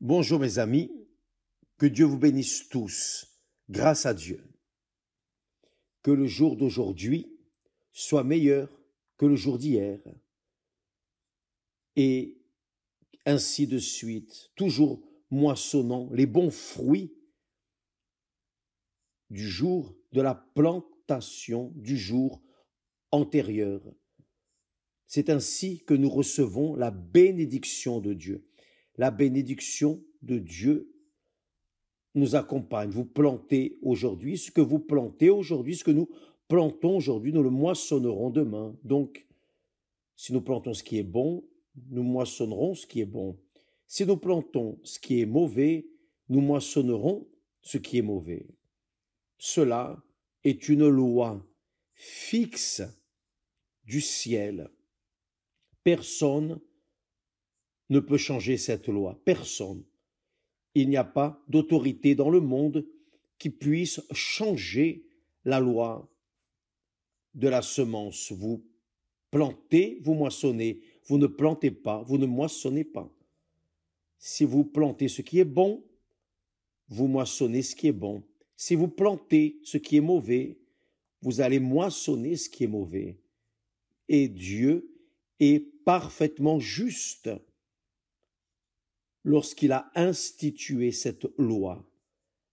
Bonjour mes amis, que Dieu vous bénisse tous, grâce à Dieu. Que le jour d'aujourd'hui soit meilleur que le jour d'hier, et ainsi de suite, toujours moissonnant les bons fruits du jour de la plantation du jour antérieur. C'est ainsi que nous recevons la bénédiction de Dieu. La bénédiction de Dieu nous accompagne. Vous plantez aujourd'hui ce que vous plantez aujourd'hui, ce que nous plantons aujourd'hui, nous le moissonnerons demain. Donc, si nous plantons ce qui est bon, nous moissonnerons ce qui est bon. Si nous plantons ce qui est mauvais, nous moissonnerons ce qui est mauvais. Cela est une loi fixe du ciel. Personne ne peut changer cette loi. Personne. Il n'y a pas d'autorité dans le monde qui puisse changer la loi de la semence. Vous plantez, vous moissonnez. Vous ne plantez pas, vous ne moissonnez pas. Si vous plantez ce qui est bon, vous moissonnez ce qui est bon. Si vous plantez ce qui est mauvais, vous allez moissonner ce qui est mauvais. Et Dieu est parfaitement juste lorsqu'il a institué cette loi,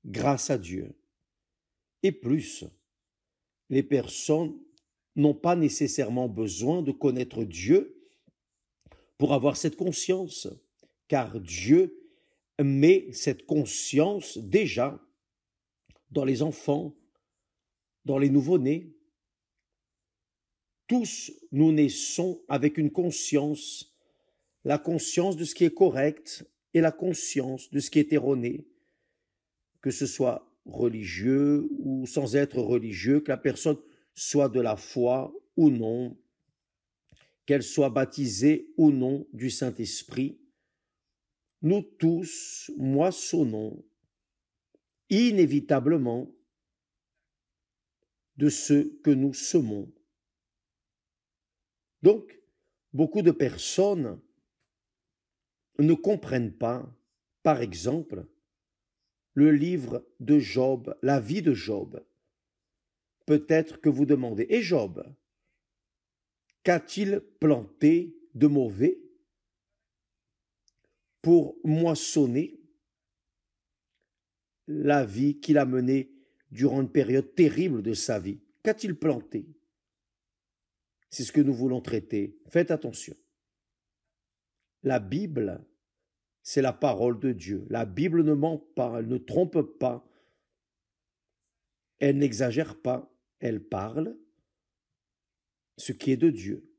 grâce à Dieu. Et plus, les personnes n'ont pas nécessairement besoin de connaître Dieu pour avoir cette conscience, car Dieu met cette conscience déjà dans les enfants, dans les nouveau-nés. Tous nous naissons avec une conscience, la conscience de ce qui est correct et la conscience de ce qui est erroné, que ce soit religieux ou sans être religieux, que la personne soit de la foi ou non, qu'elle soit baptisée ou non du Saint-Esprit. Nous tous moissonnons inévitablement de ce que nous semons. Donc, beaucoup de personnes ne comprennent pas, par exemple, le livre de Job, la vie de Job. Peut-être que vous demandez, et Job, qu'a-t-il planté de mauvais pour moissonner la vie qu'il a menée durant une période terrible de sa vie? Qu'a-t-il planté? C'est ce que nous voulons traiter. Faites attention. La Bible, c'est la parole de Dieu. La Bible ne ment pas, elle ne trompe pas, elle n'exagère pas, elle parle ce qui est de Dieu.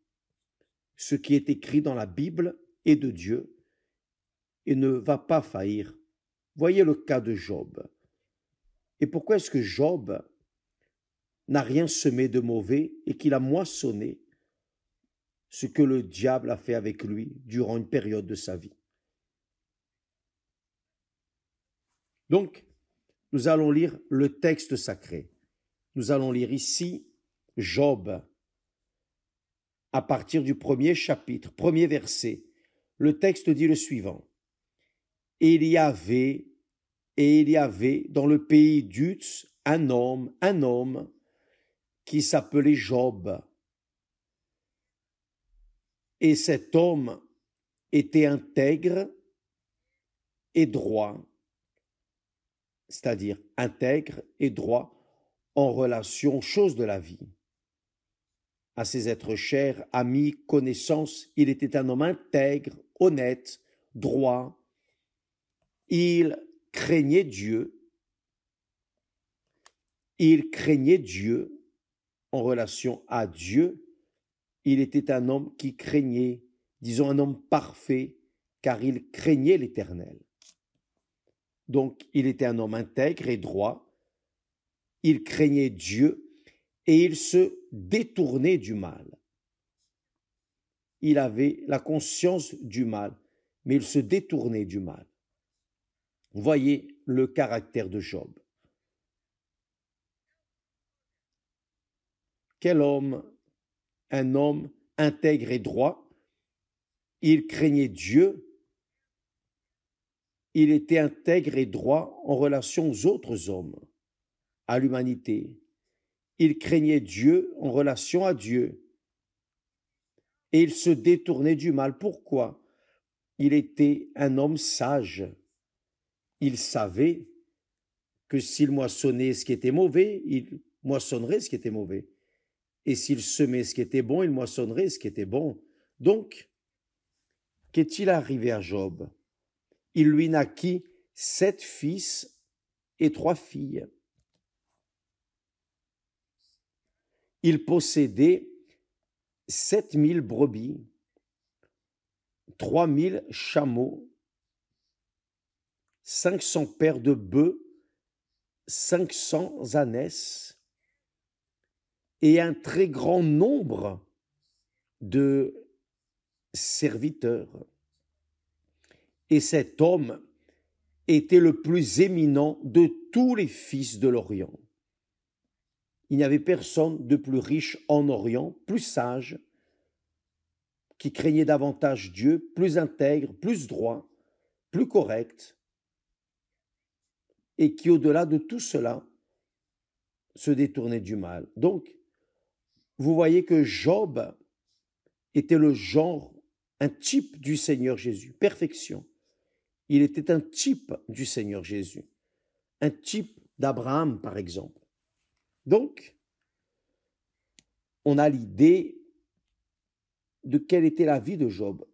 Ce qui est écrit dans la Bible est de Dieu et ne va pas faillir. Voyez le cas de Job. Et pourquoi est-ce que Job n'a rien semé de mauvais et qu'il a moissonné ce que le diable a fait avec lui durant une période de sa vie? Donc, nous allons lire le texte sacré. Nous allons lire ici Job, à partir du premier chapitre, premier verset. Le texte dit le suivant. Et il y avait dans le pays d'Uz un homme qui s'appelait Job. Et cet homme était intègre et droit, c'est-à-dire intègre et droit en relation aux choses de la vie. À ses êtres chers, amis, connaissances, il était un homme intègre, honnête, droit. Il craignait Dieu. Il craignait Dieu en relation à Dieu. Il était un homme qui craignait, disons un homme parfait, car il craignait l'Éternel. Donc, il était un homme intègre et droit. Il craignait Dieu et il se détournait du mal. Il avait la conscience du mal, mais il se détournait du mal. Voyez le caractère de Job. Quel homme? Un homme intègre et droit. Il craignait Dieu il était intègre et droit en relation aux autres hommes, à l'humanité. Il craignait Dieu en relation à Dieu. Et il se détournait du mal. Pourquoi? Il était un homme sage. Il savait que s'il moissonnait ce qui était mauvais, il moissonnerait ce qui était mauvais. Et s'il semait ce qui était bon, il moissonnerait ce qui était bon. Donc, qu'est-il arrivé à Job? Il lui naquit 7 fils et 3 filles. Il possédait 7000 brebis, 3000 chameaux, 500 paires de bœufs, 500 ânesses et un très grand nombre de serviteurs. Et cet homme était le plus éminent de tous les fils de l'Orient. Il n'y avait personne de plus riche en Orient, plus sage, qui craignait davantage Dieu, plus intègre, plus droit, plus correct, et qui, au-delà de tout cela, se détournait du mal. Donc, vous voyez que Job était le genre, un type du Seigneur Jésus, perfection. Il était un type du Seigneur Jésus, un type d'Abraham, par exemple. Donc, on a l'idée de quelle était la vie de Job.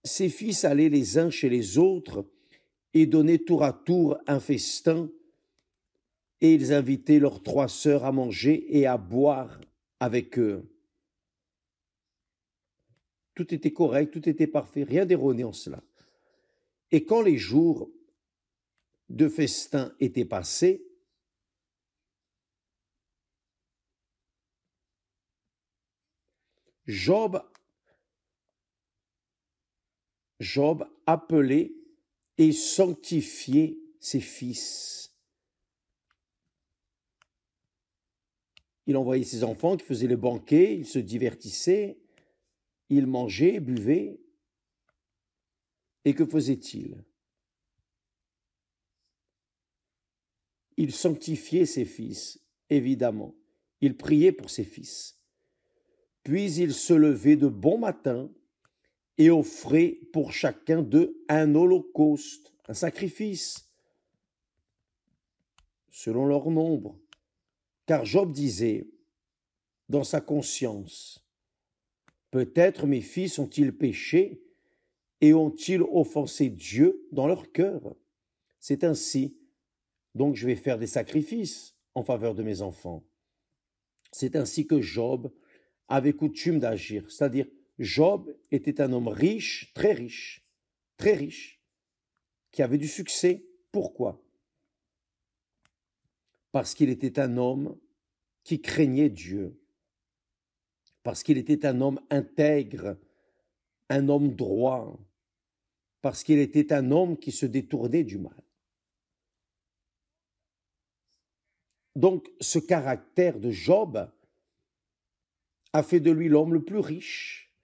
Ses fils allaient les uns chez les autres et donnaient tour à tour un festin, et ils invitaient leurs 3 sœurs à manger et à boire avec eux. Tout était correct, tout était parfait, rien d'erroné en cela. Et quand les jours de festin étaient passés, Job appelait et sanctifiait ses fils. Il envoyait ses enfants qui faisaient le banquet, ils se divertissaient, ils mangeaient, buvaient. Et que faisait-il? Il sanctifiait ses fils, évidemment. Il priait pour ses fils. Puis il se levait de bon matin et offrait pour chacun d'eux un holocauste, un sacrifice, selon leur nombre. Car Job disait, dans sa conscience, peut-être mes fils ont-ils péché et ont-ils offensé Dieu dans leur cœur? C'est ainsi, donc je vais faire des sacrifices en faveur de mes enfants. C'est ainsi que Job avait coutume d'agir, c'est-à-dire Job était un homme riche, très riche, qui avait du succès. Pourquoi? Parce qu'il était un homme qui craignait Dieu, parce qu'il était un homme intègre, un homme droit, parce qu'il était un homme qui se détournait du mal. Donc, ce caractère de Job a fait de lui l'homme le plus riche,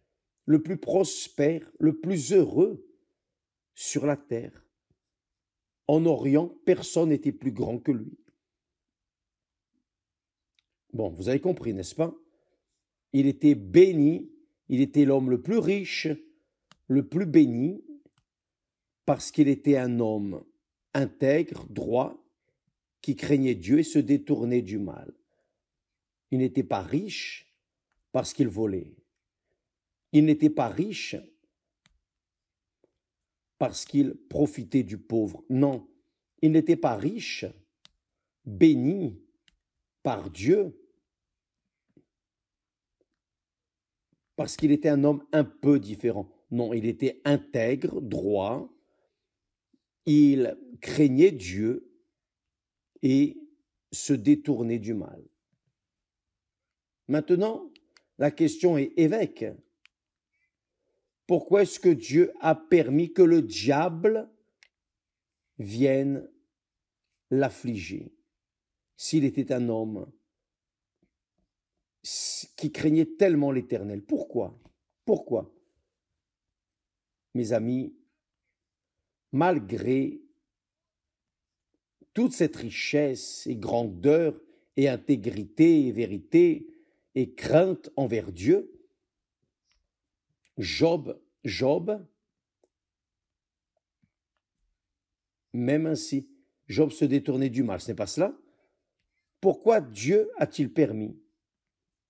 le plus prospère, le plus heureux sur la terre. En Orient, personne n'était plus grand que lui. Bon, vous avez compris, n'est-ce pas? Il était béni, il était l'homme le plus riche, le plus béni, parce qu'il était un homme intègre, droit, qui craignait Dieu et se détournait du mal. Il n'était pas riche parce qu'il volait. Il n'était pas riche parce qu'il profitait du pauvre. Non, il n'était pas riche, béni par Dieu, parce qu'il était un homme un peu différent. Non, il était intègre, droit, il craignait Dieu et se détournait du mal. Maintenant, la question est, évêque, pourquoi est-ce que Dieu a permis que le diable vienne l'affliger s'il était un homme qui craignait tellement l'Éternel? Pourquoi? Pourquoi? Mes amis, malgré toute cette richesse et grandeur et intégrité et vérité et crainte envers Dieu, Job, même ainsi, Job se détournait du mal, ce n'est pas cela? Pourquoi Dieu a-t-il permis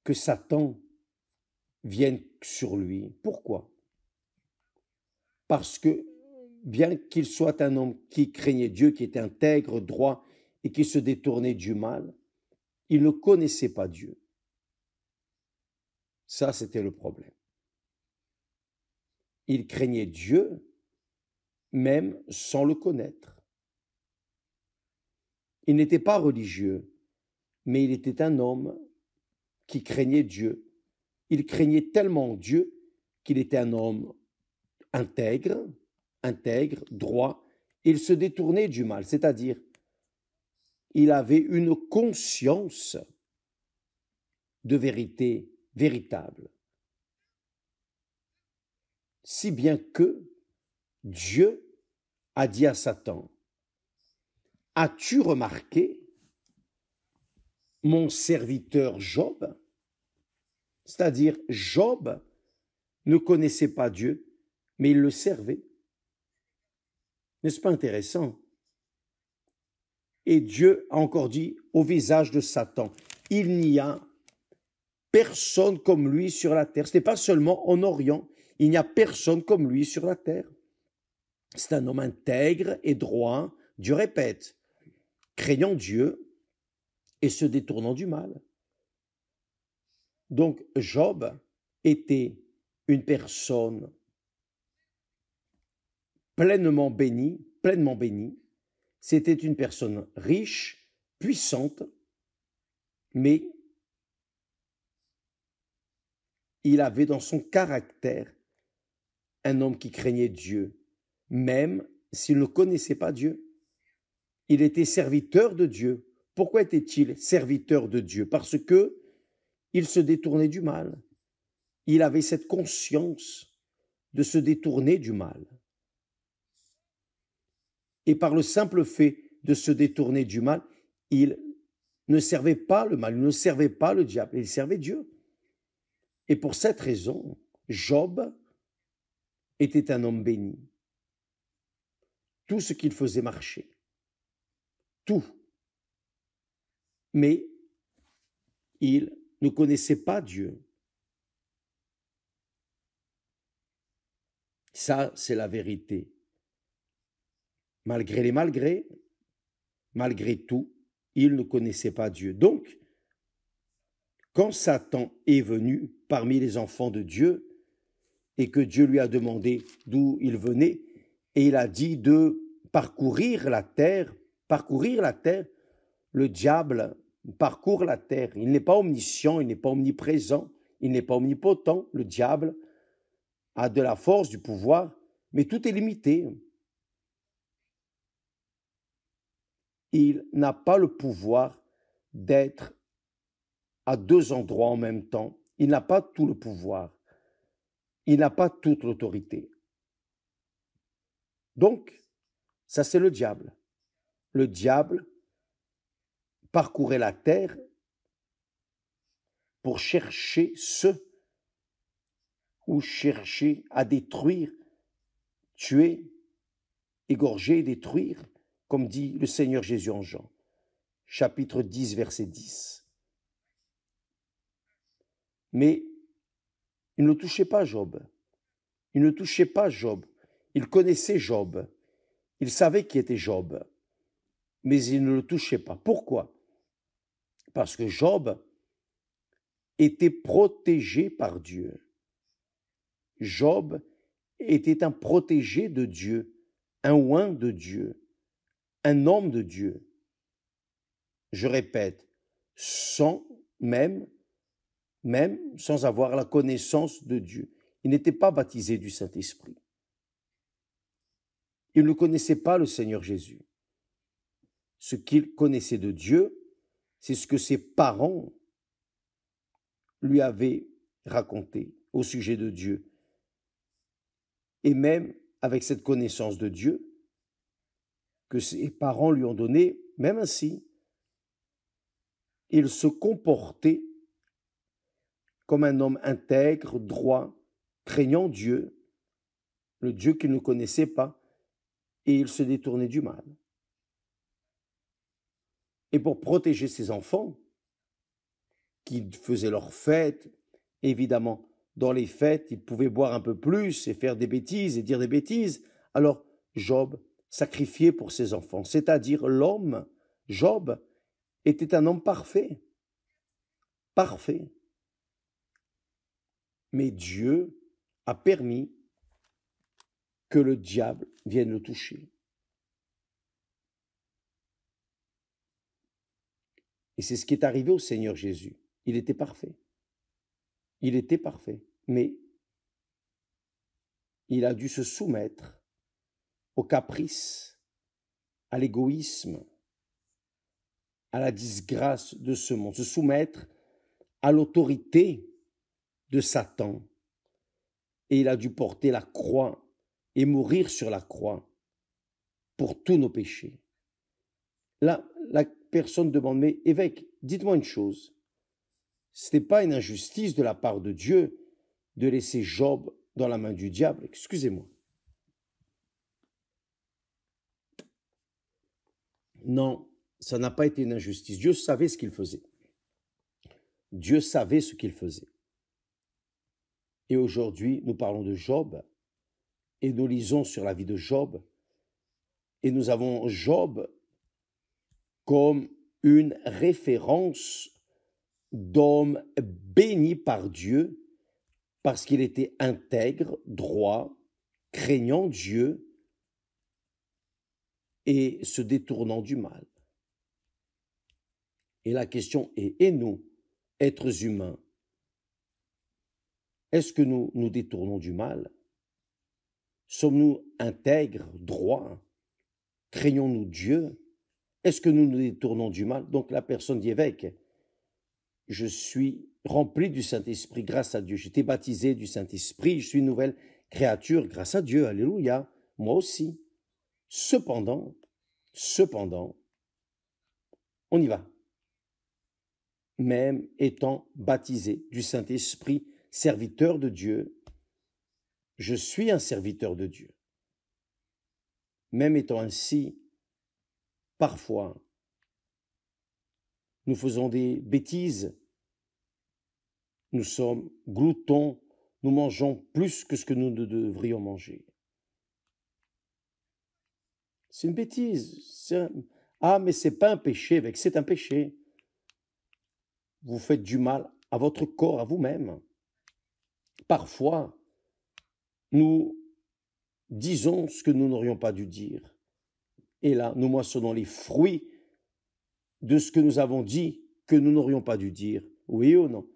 que Satan vienne sur lui? Pourquoi? Parce que bien qu'il soit un homme qui craignait Dieu, qui était intègre, droit et qui se détournait du mal, il ne connaissait pas Dieu. Ça, c'était le problème. Il craignait Dieu même sans le connaître. Il n'était pas religieux, mais il était un homme qui craignait Dieu. Il craignait tellement Dieu qu'il était un homme intègre, droit. Il se détournait du mal, c'est-à-dire il avait une conscience de vérité véritable. Si bien que Dieu a dit à Satan, « As-tu remarqué mon serviteur Job ?» C'est-à-dire, Job ne connaissait pas Dieu, mais il le servait. N'est-ce pas intéressant? Et Dieu a encore dit au visage de Satan, « Il n'y a personne comme lui sur la terre. » Ce n'est pas seulement en Orient, il n'y a personne comme lui sur la terre. C'est un homme intègre et droit, Dieu répète, craignant Dieu et se détournant du mal. Donc Job était une personne pleinement bénie. C'était une personne riche, puissante, mais il avait dans son caractère un homme qui craignait Dieu, même s'il ne connaissait pas Dieu. Il était serviteur de Dieu. Pourquoi était-il serviteur de Dieu? Parce que il se détournait du mal. Il avait cette conscience de se détourner du mal. Et par le simple fait de se détourner du mal, il ne servait pas le mal, il ne servait pas le diable, il servait Dieu. Et pour cette raison, Job était un homme béni. Tout ce qu'il faisait marchait. Tout. Mais il ne connaissait pas Dieu. Ça, c'est la vérité. Malgré les malgrés, malgré tout, il ne connaissait pas Dieu. Donc, quand Satan est venu parmi les enfants de Dieu et que Dieu lui a demandé d'où il venait, et il a dit de parcourir la terre, le diable parcourt la terre. Il n'est pas omniscient, il n'est pas omniprésent, il n'est pas omnipotent. Le diable a de la force, du pouvoir, mais tout est limité. Il n'a pas le pouvoir d'être à deux endroits en même temps. Il n'a pas tout le pouvoir. Il n'a pas toute l'autorité. Donc, ça c'est le diable. Le diable parcourait la terre pour chercher ou chercher à détruire, tuer, égorger, détruire, comme dit le Seigneur Jésus en Jean, chapitre 10, verset 10. Mais il ne touchait pas Job. Il ne touchait pas Job. Il connaissait Job. Il savait qui était Job. Mais il ne le touchait pas. Pourquoi? Parce que Job était protégé par Dieu. Job était un protégé de Dieu, un oint de Dieu, un homme de Dieu. Je répète, même sans avoir la connaissance de Dieu. Il n'était pas baptisé du Saint-Esprit. Il ne connaissait pas le Seigneur Jésus. Ce qu'il connaissait de Dieu, c'est ce que ses parents lui avaient raconté au sujet de Dieu. Et même avec cette connaissance de Dieu, que ses parents lui ont donné, même ainsi, il se comportait comme un homme intègre, droit, craignant Dieu, le Dieu qu'il ne connaissait pas, et il se détournait du mal. Et pour protéger ses enfants, qui faisaient leurs fêtes, évidemment, dans les fêtes, ils pouvaient boire un peu plus et faire des bêtises et dire des bêtises. Alors, Job sacrifiait pour ses enfants, c'est-à-dire l'homme, Job, était un homme parfait, parfait. Mais Dieu a permis que le diable vienne le toucher. Et c'est ce qui est arrivé au Seigneur Jésus. Il était parfait. Il était parfait. Mais il a dû se soumettre au caprice, à l'égoïsme, à la disgrâce de ce monde, se soumettre à l'autorité de Satan. Et il a dû porter la croix et mourir sur la croix pour tous nos péchés. Là, la personne demande, mais évêque, dites-moi une chose. Ce n'est pas une injustice de la part de Dieu de laisser Job dans la main du diable. Excusez-moi. Non, ça n'a pas été une injustice. Dieu savait ce qu'il faisait. Dieu savait ce qu'il faisait. Et aujourd'hui, nous parlons de Job et nous lisons sur la vie de Job et nous avons Job comme une référence d'homme béni par Dieu parce qu'il était intègre, droit, craignant Dieu et se détournant du mal. Et la question est, et nous, êtres humains, est-ce que nous nous détournons du mal? Sommes-nous intègres, droits? Craignons-nous Dieu? Est-ce que nous nous détournons du mal? Donc la personne dit, évêque, je suis rempli du Saint-Esprit grâce à Dieu. J'ai été baptisé du Saint-Esprit, je suis une nouvelle créature grâce à Dieu. Alléluia, moi aussi. Cependant, on y va. Même étant baptisé du Saint-Esprit, serviteur de Dieu, je suis un serviteur de Dieu. Même étant ainsi, parfois, nous faisons des bêtises, nous sommes gloutons, nous mangeons plus que ce que nous ne devrions manger. C'est une bêtise. Ah, mais ce n'est pas un péché, avec c'est un péché. Vous faites du mal à votre corps, à vous-même. Parfois, nous disons ce que nous n'aurions pas dû dire. Et là, nous moissonnons les fruits de ce que nous avons dit que nous n'aurions pas dû dire. Oui ou non?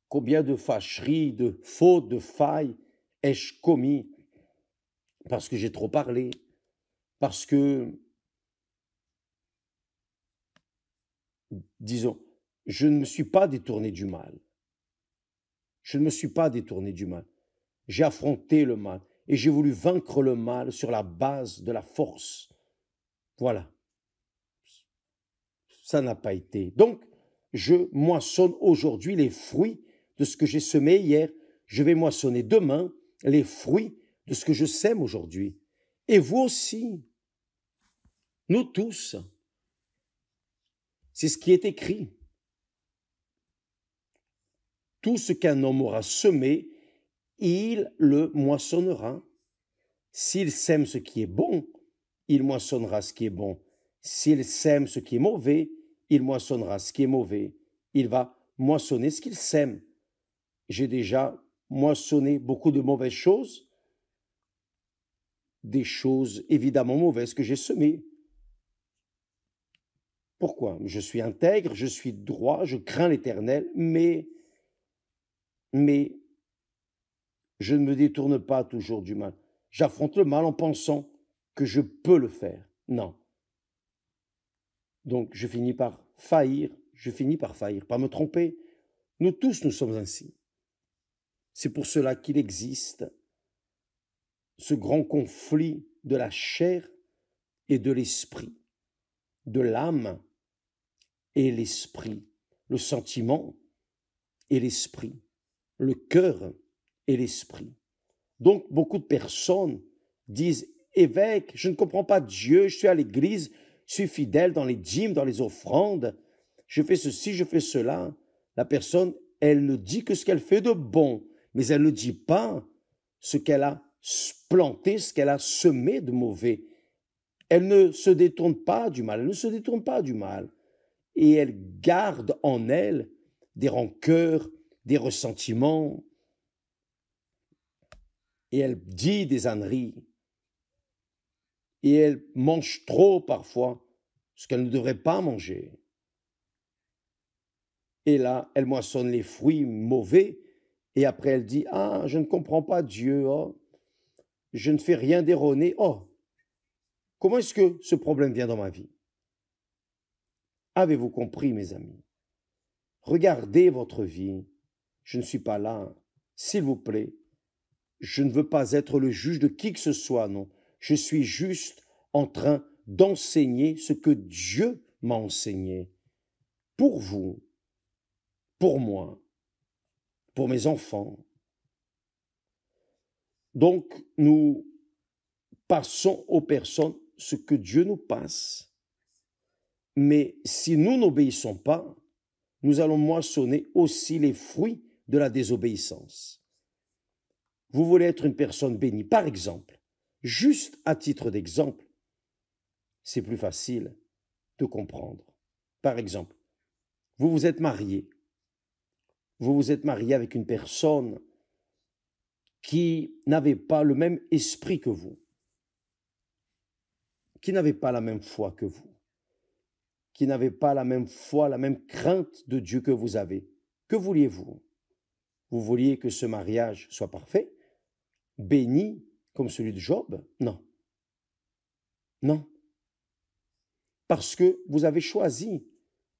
Combien de fâcheries, de fautes, de failles ai-je commis parce que j'ai trop parlé, parce que, disons, je ne me suis pas détourné du mal. Je ne me suis pas détourné du mal. J'ai affronté le mal et j'ai voulu vaincre le mal sur la base de la force. Voilà. Ça n'a pas été. Donc, je moissonne aujourd'hui les fruits de ce que j'ai semé hier. Je vais moissonner demain les fruits de ce que je sème aujourd'hui. Et vous aussi, nous tous. C'est ce qui est écrit. Tout ce qu'un homme aura semé, il le moissonnera. S'il sème ce qui est bon, il moissonnera ce qui est bon. S'il sème ce qui est mauvais, il moissonnera ce qui est mauvais. Il va moissonner ce qu'il sème. J'ai déjà moissonné beaucoup de mauvaises choses, des choses évidemment mauvaises que j'ai semées. Pourquoi? Je suis intègre, je suis droit, je crains l'Éternel, mais je ne me détourne pas toujours du mal. J'affronte le mal en pensant que je peux le faire. Non. Donc je finis par faillir, par me tromper. Nous tous, nous sommes ainsi. C'est pour cela qu'il existe ce grand conflit de la chair et de l'esprit, de l'âme et l'esprit, le sentiment et l'esprit, le cœur et l'esprit. Donc, beaucoup de personnes disent, évêque, je ne comprends pas Dieu, je suis à l'église, je suis fidèle dans les dîmes, dans les offrandes, je fais ceci, je fais cela. La personne, elle ne dit que ce qu'elle fait de bon, mais elle ne dit pas ce qu'elle a planté, ce qu'elle a semé de mauvais. Elle ne se détourne pas du mal, elle ne se détourne pas du mal. Et elle garde en elle des rancœurs, des ressentiments, et elle dit des âneries, et elle mange trop parfois ce qu'elle ne devrait pas manger. Et là, elle moissonne les fruits mauvais, et après elle dit, ah, je ne comprends pas Dieu, oh, je ne fais rien d'erroné, oh, comment est-ce que ce problème vient dans ma vie? Avez-vous compris, mes amis? Regardez votre vie, je ne suis pas là, s'il vous plaît, je ne veux pas être le juge de qui que ce soit, non. Je suis juste en train d'enseigner ce que Dieu m'a enseigné. Pour vous, pour moi, pour mes enfants. Donc, nous passons aux personnes ce que Dieu nous passe. Mais si nous n'obéissons pas, nous allons moissonner aussi les fruits de la désobéissance. Vous voulez être une personne bénie, par exemple, juste à titre d'exemple, c'est plus facile de comprendre. Par exemple, vous vous êtes marié. Vous vous êtes marié avec une personne qui n'avait pas le même esprit que vous, qui n'avait pas la même foi que vous, qui n'avait pas la même foi, la même crainte de Dieu que vous avez. Que vouliez-vous? Vous vouliez que ce mariage soit parfait, béni comme celui de Job? Non. Non. Parce que vous avez choisi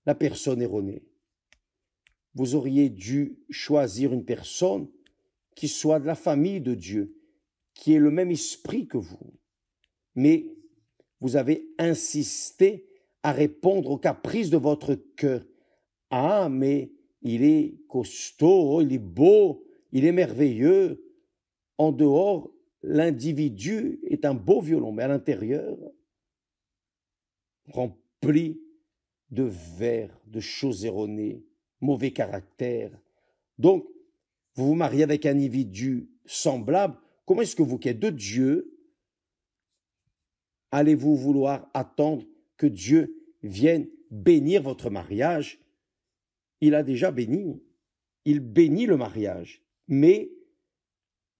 la personne erronée. Vous auriez dû choisir une personne qui soit de la famille de Dieu, qui ait le même esprit que vous. Mais vous avez insisté à répondre aux caprices de votre cœur. Ah, mais il est costaud, il est beau, il est merveilleux. En dehors, l'individu est un beau violon, mais à l'intérieur, rempli de vers, de choses erronées, mauvais caractère. Donc, vous vous mariez avec un individu semblable. Comment est-ce que vous, qui êtes de Dieu, allez-vous vouloir attendre que Dieu vienne bénir votre mariage? Il a déjà béni. Il bénit le mariage. Mais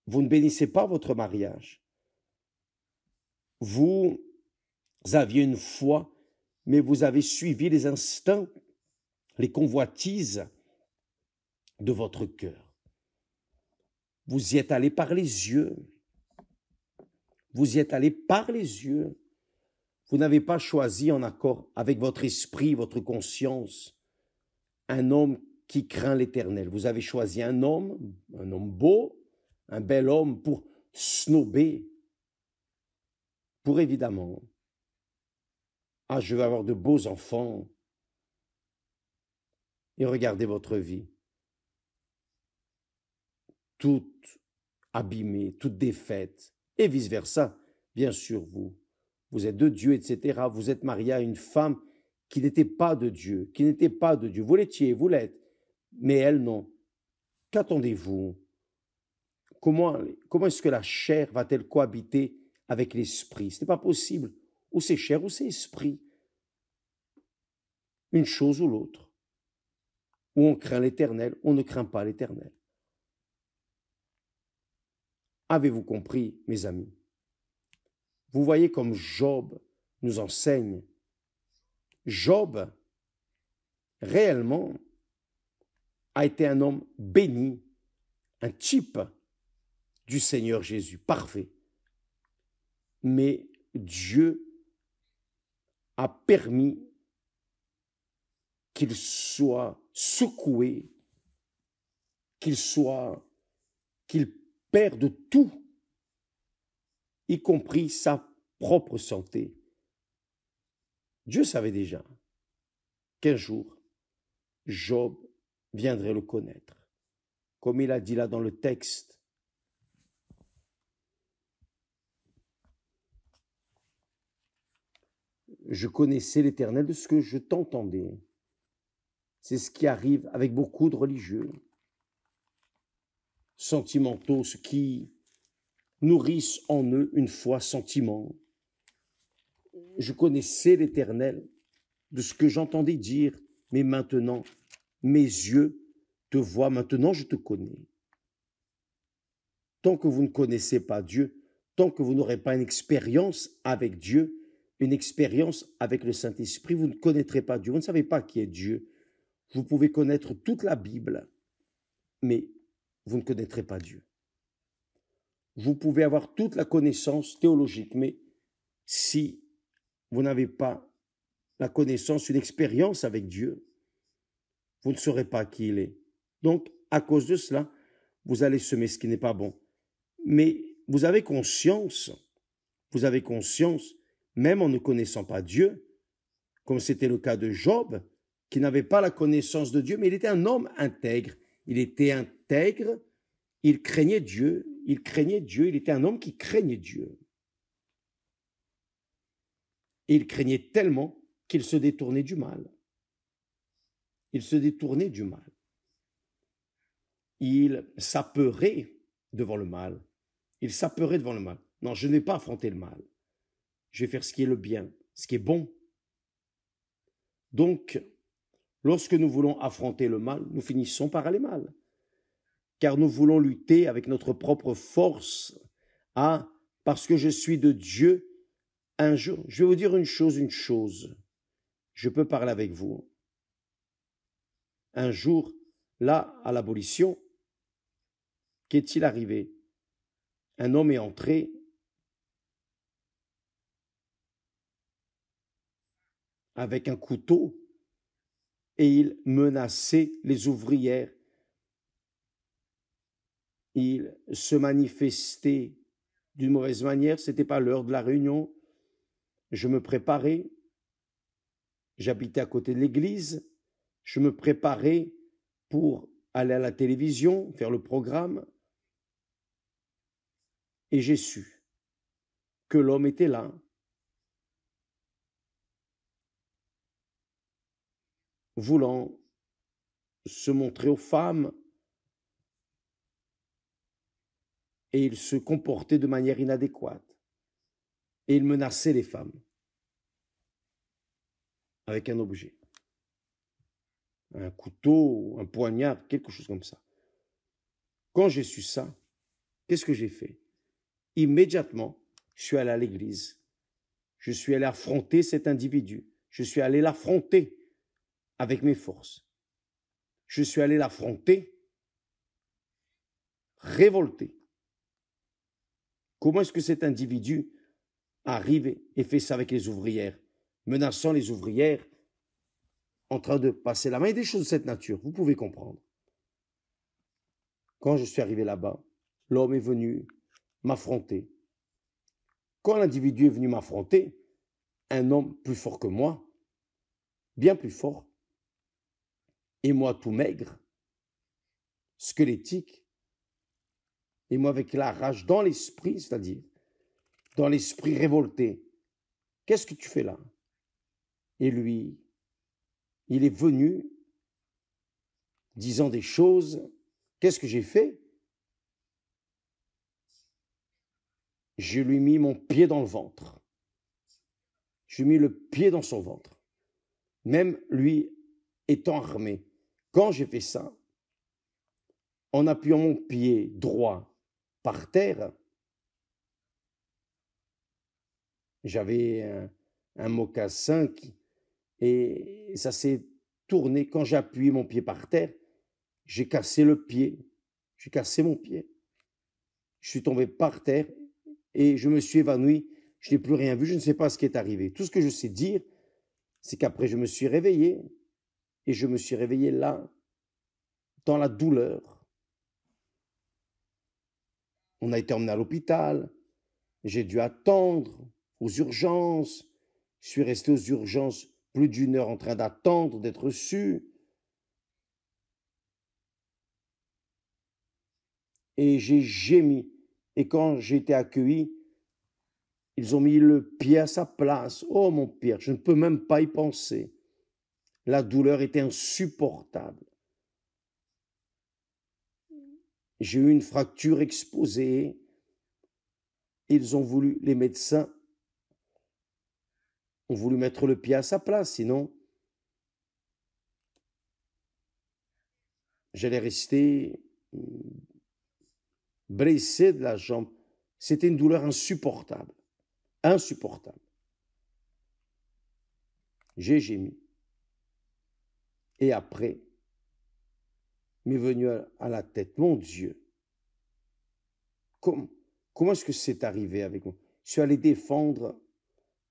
vous ne bénissez pas votre mariage. Vous aviez une foi, mais vous avez suivi les instincts, les convoitises de votre cœur. Vous y êtes allé par les yeux. Vous y êtes allé par les yeux. Vous n'avez pas choisi en accord avec votre esprit, votre conscience, un homme qui craint l'Éternel. Vous avez choisi un homme beau, un bel homme pour snober, pour évidemment, ah, je vais avoir de beaux enfants. Et regardez votre vie, toute abîmée, toute défaite, et vice-versa. Bien sûr, vous êtes de Dieu, etc. Vous êtes marié à une femme qui n'était pas de Dieu, qui n'était pas de Dieu. Vous l'étiez, vous l'êtes, mais elle non. Qu'attendez-vous? Comment est-ce que la chair va-t-elle cohabiter avec l'esprit? Ce n'est pas possible. Ou c'est chair ou c'est esprit. Une chose ou l'autre. Ou on craint l'Éternel, on ne craint pas l'Éternel. Avez-vous compris, mes amis? Vous voyez comme Job nous enseigne. Job, réellement, a été un homme béni, un type du Seigneur Jésus, parfait. Mais Dieu a permis qu'il soit secoué, qu'il perde tout y compris sa propre santé. Dieu savait déjà qu'un jour, Job viendrait le connaître. Comme il a dit là dans le texte, je connaissais l'Éternel de ce que je t'entendais. C'est ce qui arrive avec beaucoup de religieux, sentimentaux, ceux qui nourrissent en eux une foi sentiment. Je connaissais l'Éternel de ce que j'entendais dire, mais maintenant, mes yeux te voient, maintenant je te connais. Tant que vous ne connaissez pas Dieu, tant que vous n'aurez pas une expérience avec Dieu, une expérience avec le Saint-Esprit, vous ne connaîtrez pas Dieu, vous ne savez pas qui est Dieu. Vous pouvez connaître toute la Bible, mais vous ne connaîtrez pas Dieu. Vous pouvez avoir toute la connaissance théologique, mais si vous n'avez pas la connaissance, une expérience avec Dieu, vous ne saurez pas qui il est. Donc, à cause de cela, vous allez semer ce qui n'est pas bon. Mais vous avez conscience, même en ne connaissant pas Dieu, comme c'était le cas de Job, qui n'avait pas la connaissance de Dieu, mais il était un homme intègre. Il était intègre, il craignait Dieu, il était un homme qui craignait Dieu. Et il craignait tellement qu'il se détournait du mal. Il se détournait du mal. Il s'apeurait devant le mal. Il s'apeurait devant le mal. Non, je ne vais pas affronter le mal. Je vais faire ce qui est le bien, ce qui est bon. Donc, lorsque nous voulons affronter le mal, nous finissons par aller mal. Car nous voulons lutter avec notre propre force. Ah, parce que je suis de Dieu, un jour, je vais vous dire une chose. Je peux parler avec vous. Un jour, là, à l'abolition, qu'est-il arrivé? Un homme est entré avec un couteau et il menaçait les ouvrières. Il se manifestait d'une mauvaise manière, ce n'était pas l'heure de la réunion. Je me préparais, j'habitais à côté de l'église, je me préparais pour aller à la télévision, faire le programme, et j'ai su que l'homme était là, voulant se montrer aux femmes, et il se comportait de manière inadéquate. Et il menaçait les femmes avec un objet. Un couteau, un poignard, quelque chose comme ça. Quand j'ai su ça, qu'est-ce que j'ai fait? Immédiatement, je suis allé à l'église. Je suis allé affronter cet individu. Je suis allé l'affronter avec mes forces. Je suis allé l'affronter, révolté. Comment est-ce que cet individu arrive et fait ça avec les ouvrières, menaçant les ouvrières, en train de passer la main, et des choses de cette nature, vous pouvez comprendre. Quand je suis arrivé là-bas, l'homme est venu m'affronter. Quand l'individu est venu m'affronter, un homme plus fort que moi, bien plus fort, et moi tout maigre, squelettique, et moi avec la rage dans l'esprit, c'est-à-dire dans l'esprit révolté. Qu'est-ce que tu fais là? Et lui, il est venu disant des choses. Qu'est-ce que j'ai fait? Je lui ai mis mon pied dans le ventre. Je lui ai mis le pied dans son ventre. Même lui étant armé. Quand j'ai fait ça, en appuyant mon pied droit par terre, j'avais un mocassin et ça s'est tourné. Quand j'ai appuyé mon pied par terre, j'ai cassé le pied. J'ai cassé mon pied. Je suis tombé par terre et je me suis évanoui. Je n'ai plus rien vu. Je ne sais pas ce qui est arrivé. Tout ce que je sais dire, c'est qu'après, je me suis réveillé. Et je me suis réveillé là, dans la douleur. On a été emmené à l'hôpital. J'ai dû attendre aux urgences. Je suis resté aux urgences plus d'1 heure en train d'attendre d'être reçu. Et j'ai gémi. Et quand j'ai été accueilli, ils ont mis le pied à sa place. Oh mon Père, je ne peux même pas y penser. La douleur était insupportable. J'ai eu une fracture exposée. Ils ont voulu, les médecins ont voulu mettre le pied à sa place, sinon j'allais rester blessé de la jambe. C'était une douleur insupportable. Insupportable. J'ai gémi. Et après, m'est venu à la tête, mon Dieu, comment est-ce que c'est arrivé avec moi? Je suis allé défendre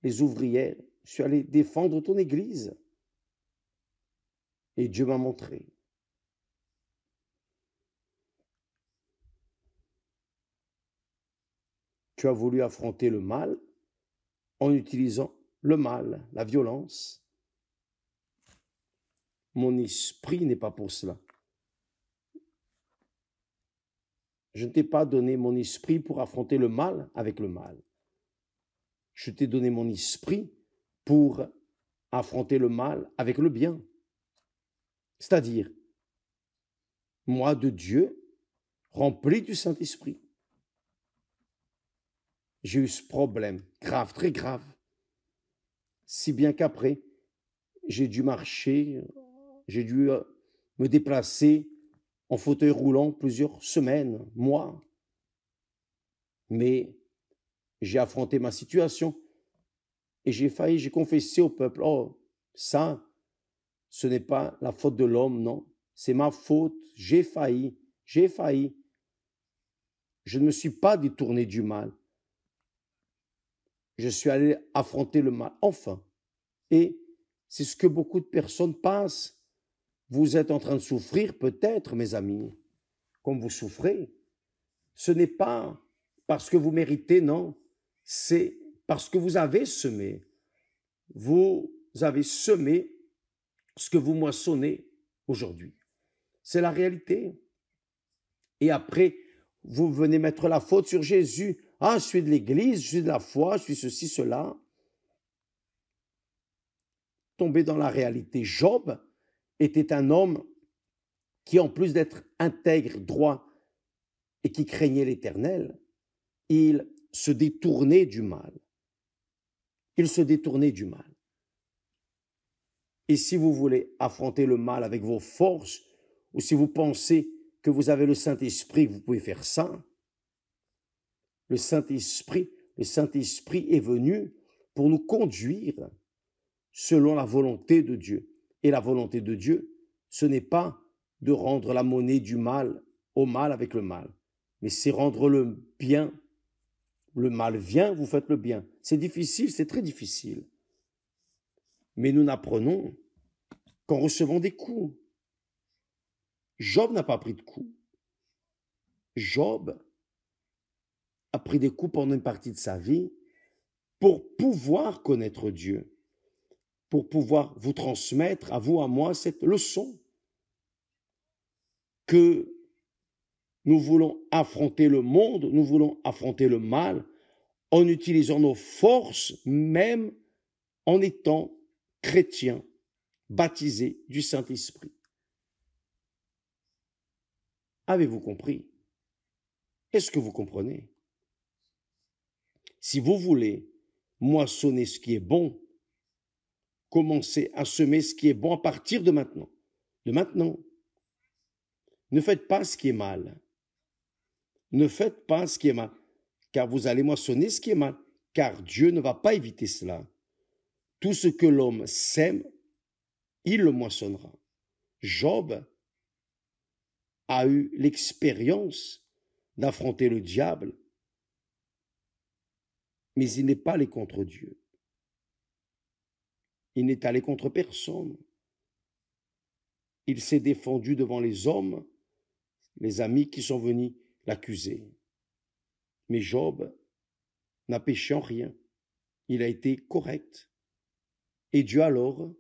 les ouvrières, je suis allé défendre ton église. Et Dieu m'a montré. Tu as voulu affronter le mal en utilisant le mal, la violence. Mon esprit n'est pas pour cela. Je ne t'ai pas donné mon esprit pour affronter le mal avec le mal. Je t'ai donné mon esprit pour affronter le mal avec le bien. C'est-à-dire, moi de Dieu, rempli du Saint-Esprit. J'ai eu ce problème grave, très grave. Si bien qu'après, j'ai dû marcher, j'ai dû me déplacer en fauteuil roulant plusieurs semaines, mois. Mais j'ai affronté ma situation et j'ai confessé au peuple, oh, ça, ce n'est pas la faute de l'homme, non, c'est ma faute, j'ai failli. Je ne me suis pas détourné du mal. Je suis allé affronter le mal, enfin. Et c'est ce que beaucoup de personnes pensent. Vous êtes en train de souffrir, peut-être, mes amis, comme vous souffrez. Ce n'est pas parce que vous méritez, non. C'est parce que vous avez semé. Vous avez semé ce que vous moissonnez aujourd'hui. C'est la réalité. Et après, vous venez mettre la faute sur Jésus. Ah, je suis de l'Église, je suis de la foi, je suis ceci, cela. Tombez dans la réalité. Job était un homme qui, en plus d'être intègre, droit et qui craignait l'Éternel, il se détournait du mal. Il se détournait du mal. Et si vous voulez affronter le mal avec vos forces, ou si vous pensez que vous avez le Saint-Esprit, que vous pouvez faire ça, le Saint-Esprit est venu pour nous conduire selon la volonté de Dieu. Et la volonté de Dieu, ce n'est pas de rendre la monnaie du mal au mal avec le mal, mais c'est rendre le bien. Le mal vient, vous faites le bien. C'est difficile, c'est très difficile. Mais nous n'apprenons qu'en recevant des coups. Job n'a pas pris de coups. Job a pris des coups pendant une partie de sa vie pour pouvoir connaître Dieu, pour pouvoir vous transmettre à vous, à moi, cette leçon que nous voulons affronter le monde, nous voulons affronter le mal en utilisant nos forces, même en étant chrétiens, baptisés du Saint-Esprit. Avez-vous compris? Est-ce que vous comprenez? Si vous voulez moissonner ce qui est bon, commencez à semer ce qui est bon à partir de maintenant. De maintenant. Ne faites pas ce qui est mal. Ne faites pas ce qui est mal, car vous allez moissonner ce qui est mal, car Dieu ne va pas éviter cela. Tout ce que l'homme sème, il le moissonnera. Job a eu l'expérience d'affronter le diable, mais il n'est pas allé contre Dieu. Il n'est allé contre personne. Il s'est défendu devant les hommes, les amis qui sont venus l'accuser. Mais Job n'a péché en rien. Il a été correct. Et Dieu alors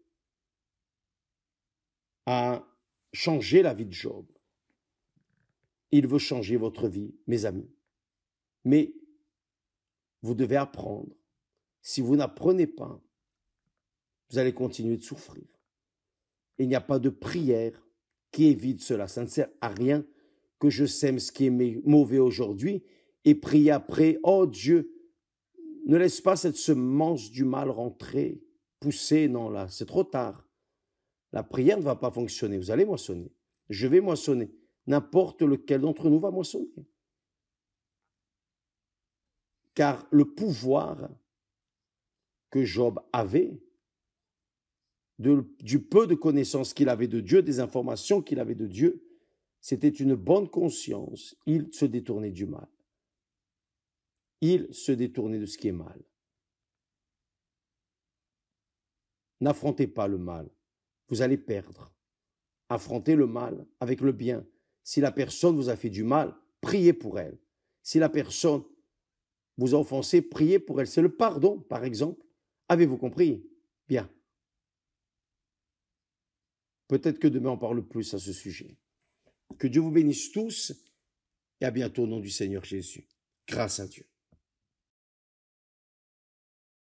a changé la vie de Job. Il veut changer votre vie, mes amis. Mais vous devez apprendre. Si vous n'apprenez pas, vous allez continuer de souffrir. Il n'y a pas de prière qui évite cela. Ça ne sert à rien que je sème ce qui est mauvais aujourd'hui et prier après, oh Dieu, ne laisse pas cette semence du mal rentrer, pousser. Non, là, c'est trop tard. La prière ne va pas fonctionner. Vous allez moissonner. Je vais moissonner. N'importe lequel d'entre nous va moissonner. Car le pouvoir que Job avait, du peu de connaissances qu'il avait de Dieu, des informations qu'il avait de Dieu, c'était une bonne conscience. Il se détournait du mal. Il se détournait de ce qui est mal. N'affrontez pas le mal. Vous allez perdre. Affrontez le mal avec le bien. Si la personne vous a fait du mal, priez pour elle. Si la personne vous a offensé, priez pour elle. C'est le pardon, par exemple. Avez-vous compris? Bien. Peut-être que demain on parle plus à ce sujet. Que Dieu vous bénisse tous et à bientôt au nom du Seigneur Jésus. Grâce à Dieu.